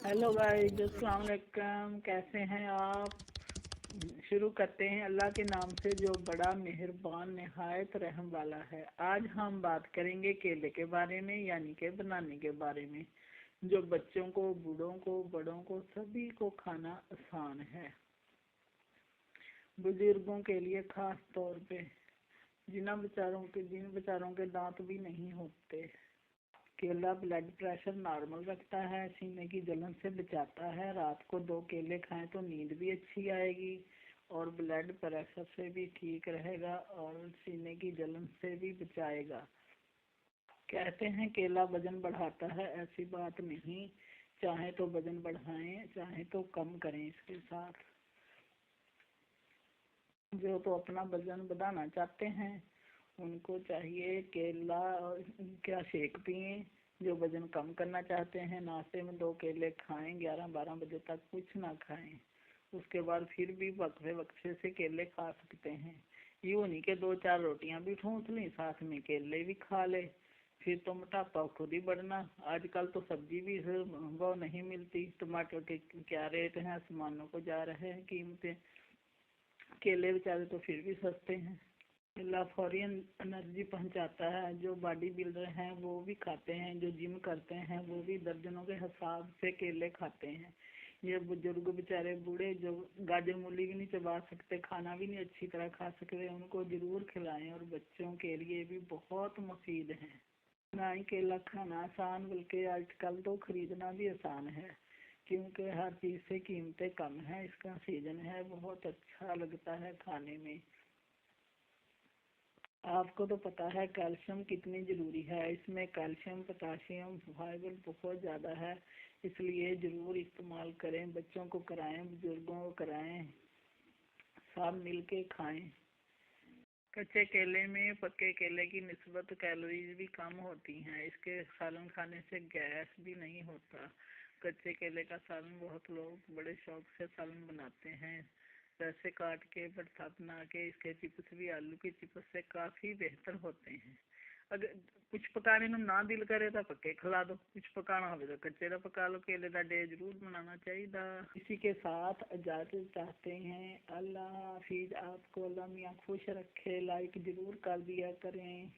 Hello guys, अस्सलाम वालेकुम। कैसे हैं आप? शुरू करते हैं अल्लाह के नाम से जो बड़ा मेहरबान निहायत रहम वाला है। आज हम बात करेंगे केले के बारे में, यानी के बनाने के बारे में, जो बच्चों को, बूढ़ों को, बड़ों को, सभी को खाना आसान है। बुजुर्गों के लिए खास तौर पे, जिन बेचारों के दांत भी नहीं होते। केला ब्लड प्रेशर नॉर्मल रखता है, सीने की जलन से बचाता है। रात को 2 केले खाएं तो नींद भी अच्छी आएगी और ब्लड प्रेशर से भी ठीक रहेगा और सीने की जलन से भी बचाएगा। कहते हैं केला वजन बढ़ाता है, ऐसी बात नहीं। चाहे तो वजन बढ़ाएं, चाहे तो कम करें। इसके साथ जो तो अपना वजन बढ़ाना चाहते हैं उनको चाहिए केला और क्या शेक पिए। जो वजन कम करना चाहते हैं नाश्ते में 2 केले खाएं, 11-12 बजे तक कुछ ना खाएं। उसके बाद फिर भी वक्फे वक्फे से केले खा सकते हैं। यूँ नहीं के 2-4 रोटियां भी ठूंस ली, साथ में केले भी खा ले, फिर तो मोटापा खुद ही बढ़ना। आजकल तो सब्जी भी वो नहीं मिलती, टमाटर के क्या रेट हैं, आसमानों को जा रहे हैं कीमतें। केले बेचारे तो फिर भी सस्ते हैं। केला फौरी एनर्जी पहुंचाता है। जो बॉडी बिल्डर हैं वो भी खाते हैं, जो जिम करते हैं वो भी दर्जनों के हिसाब से केले खाते हैं। ये बुजुर्ग बेचारे बूढ़े जो गाजर मूली भी नहीं चबा सकते, खाना भी नहीं अच्छी तरह खा सकते, उनको जरूर खिलाएं। और बच्चों के लिए भी बहुत मुफीद है। ना ही केला खाना आसान, बल्कि आजकल तो खरीदना भी आसान है, क्योंकि हर चीज़ से कीमतें कम है। इसका सीजन है, बहुत अच्छा लगता है खाने में। आपको तो पता है कैल्शियम कितनी ज़रूरी है। इसमें कैल्शियम, पोटाशियम, फाइबर बहुत ज़्यादा है, इसलिए ज़रूर इस्तेमाल करें। बच्चों को कराएं, बुजुर्गों को कराएं, सब मिल के खाएँ। कच्चे केले में पके केले की निस्बत कैलोरीज भी कम होती हैं। इसके सालन खाने से गैस भी नहीं होता। कच्चे केले का सालन बहुत लोग बड़े शौक से सालन बनाते हैं, वैसे काट के भरता बना के। इसके चिप्स भी आलू की चिप्स से काफ़ी बेहतर होते हैं। अगर कुछ पकाने में ना दिल करे तो पक्के खिला दो, कुछ पकाना हो तो कच्चे का पका लो। केले का डे जरूर बनाना चाहिए। इसी के साथ इजाज़त चाहते हैं। अल्लाह हाफिज। आपको अल्लाह मियाँ खुश रखे। लाइक जरूर कर दिया करें।